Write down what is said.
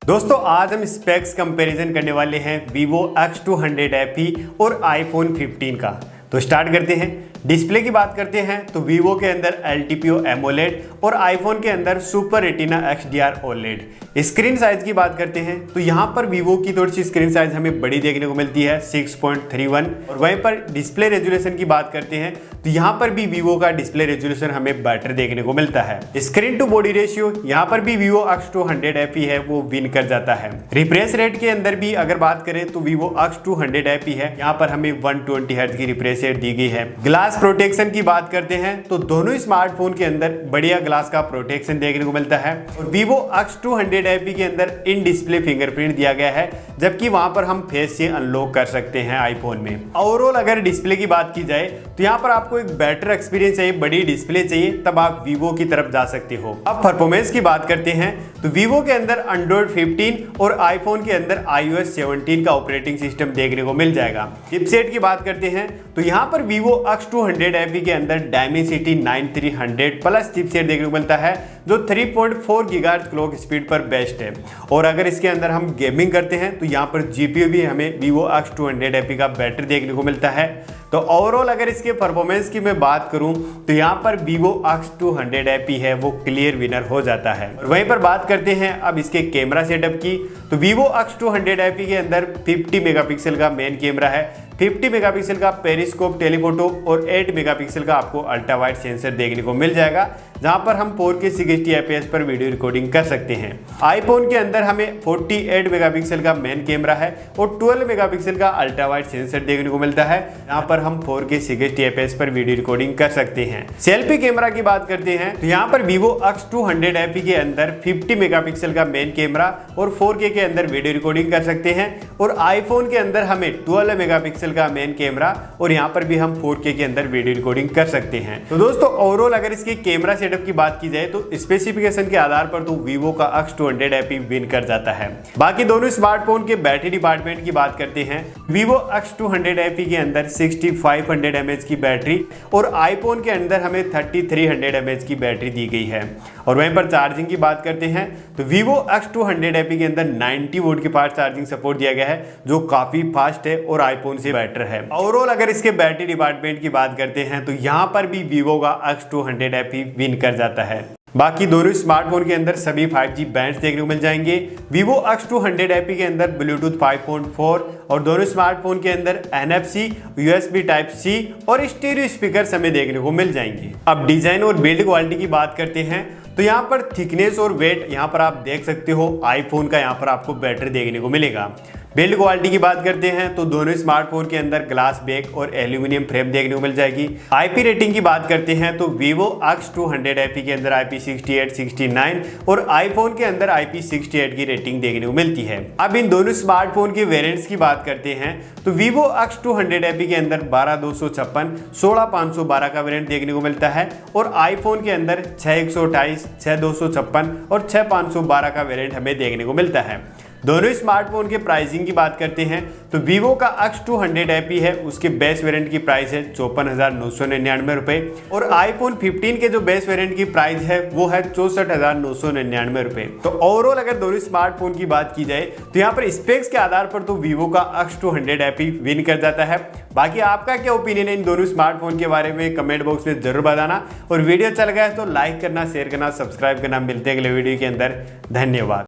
दोस्तों आज हम स्पेक्स कंपैरिजन करने वाले हैं Vivo X200 FE और iPhone 15 का। तो स्टार्ट करते हैं। डिस्प्ले की बात करते हैं तो Vivo के अंदर LTPO AMOLED और iPhone के अंदर Super Retina XDR OLED। Screen size की बात करते हैं तो यहाँ पर Vivo की थोड़ी सी स्क्रीन साइज हमें बड़ी देखने को मिलती है 6.31 और वहीं पर डिस्प्ले रेजोल्यूशन की बात करते हैं तो यहाँ पर भी Vivo का डिस्प्ले रेजोल्यूशन हमें बेटर देखने को मिलता है। स्क्रीन टू बॉडी रेशियो यहाँ पर भी Vivo X200 FE है वो विन कर जाता है। रिफ्रेश रेट के अंदर भी अगर बात करें तो Vivo X200 FE है यहाँ पर हमें 120 Hz की रिफ्रेश रेट दी गई है। ग्लास प्रोटेक्शन की बात करते हैं तो दोनों स्मार्टफोन के अंदर बढ़िया ग्लास का प्रोटेक्शन देखने को मिलता है और Vivo X200 FE के अंदर इन डिस्प्ले फिंगरप्रिंट दिया गया है, जबकि वहां पर हम फेस से अनलॉक कर सकते हैं आईफोन में। ओवरऑल अगर डिस्प्ले की बात की जाए तो यहाँ पर आपको एक बेटर एक्सपीरियंस चाहिए, बड़ी डिस्प्ले चाहिए, तब आप Vivo की तरफ जा सकते हो। अब परफॉर्मेंस की बात करते हैं तो Vivo के अंदर Android 15 और iPhone के अंदर iOS 17 का ऑपरेटिंग सिस्टम देखने को मिल जाएगा। चिपसेट की बात करते हैं तो यहाँ पर Vivo X200 FE के अंदर Dimensity 9300 प्लस चिपसेट देखने को मिलता है जो 3.4 GHz क्लॉक स्पीड पर बेस्ट है। और अगर इसके अंदर हम गेमिंग करते हैं तो यहाँ पर GPU भी हमें Vivo X200 FE का बेटर देखने को मिलता है। तो ओवरऑल अगर इसके परफॉर्मेंस की मैं बात करूं तो यहाँ पर Vivo X200 FE है वो क्लियर विनर हो जाता है। और वहीं पर बात करते हैं अब इसके कैमरा सेटअप की तो Vivo X200 FE के अंदर 50 मेगापिक्सल का मेन कैमरा है, 50 मेगापिक्सल का पेरिस्कोप टेलीफोटो और 8 मेगापिक्सल का आपको अल्ट्रा वाइड सेंसर देखने को मिल जाएगा, जहां पर हम 4K 60 fps पर वीडियो रिकॉर्डिंग कर सकते हैं। आईफोन के अंदर हमें 48 मेगापिक्सल का मेन कैमरा है और 12 मेगापिक्सल का अल्ट्रा वाइड सेंसर देखने को मिलता है, जहां पर हम 4K 60 fps पर वीडियो रिकॉर्डिंग कर सकते हैं। सेल्फी कैमरा की बात करते हैं तो यहाँ पर Vivo X200 FE के अंदर 50 मेगापिक्सल का मेन कैमरा और 4K के अंदर वीडियो रिकॉर्डिंग कर सकते हैं और आईफोन के अंदर हमें 12 मेगापिक्सल का मेन कैमरा और यहाँ पर भी हम 4K के अंदर वीडियो रिकॉर्डिंग कर सकते हैं। तो दोस्तों ओवरऑल अगर इसके कैमरा सेटअप की बात की जाए तो स्पेसिफिकेशन के आधार पर तो Vivo का X200 FE विन कर जाता है। बाकी दोनों स्मार्टफोन के बैटरी डिपार्टमेंट की बात करते हैं Vivo X200 FE के अंदर 6500 mAh की बैटरी और आईफोन के अंदर हमें 3300 mAh की बैटरी दी गई है। और वहीं पर चार्जिंग की बात करते हैं तो Vivo X200 FE के अंदर 90 वोल्ट की फास्ट चार्जिंग सपोर्ट दिया गया है जो काफी फास्ट है और आईफोन से बेटर है। ओवरऑल अगर इसके बैटरी डिपार्टमेंट की बात करते हैं तो यहाँ पर भी Vivo का X200 FE विन कर जाता है। बाकी दोनों स्मार्टफोन के अंदर सभी 5G बैंड्स देखने को मिल जाएंगे। Vivo X200 FE के अंदर Bluetooth 5.4 और दोनों स्मार्टफोन के अंदर NFC, USB Type-C और स्टीरियो स्पीकर हमें देखने को मिल जाएंगे। अब डिजाइन और बिल्ड क्वालिटी की बात करते हैं तो यहाँ पर थिकनेस और वेट यहाँ पर आप देख सकते हो आईफोन का यहाँ पर आपको बेटर देखने को मिलेगा। बिल्ड क्वालिटी की बात करते हैं तो दोनों स्मार्टफोन के अंदर ग्लास बैक और एल्यूमिनियम फ्रेम देखने को मिल जाएगी। आईपी रेटिंग की बात करते हैं तो Vivo X200 FE के अंदर IP68, 69 और आईफोन के अंदर IP68 की रेटिंग देखने को मिलती है। अब इन दोनों स्मार्टफोन के वेरिएंट्स की बात करते हैं तो Vivo X200 FE के अंदर 12256, 16512 का वेरिएंट देखने को मिलता है और आईफोन के अंदर 6128, 6256 और 6512 का वेरिएंट हमें देखने को मिलता है। दोनों स्मार्टफोन के प्राइसिंग की बात करते हैं तो Vivo का X200 FE है उसके बेस वेरिएंट की प्राइस है 54,999 रुपए और आईफोन 15 के जो बेस वेरिएंट की प्राइस है वो है 64,999 रुपए। तो ओवरऑल अगर दोनों स्मार्टफोन की बात की जाए तो यहाँ पर स्पेक्स के आधार पर तो Vivo का X200 FE विन कर जाता है। बाकी आपका क्या ओपिनियन है इन दोनों स्मार्टफोन के बारे में कमेंट बॉक्स में जरूर बताना और वीडियो अच्छा लगा है तो लाइक करना, शेयर करना, सब्सक्राइब करना। मिलते हैं अगले वीडियो के अंदर। धन्यवाद।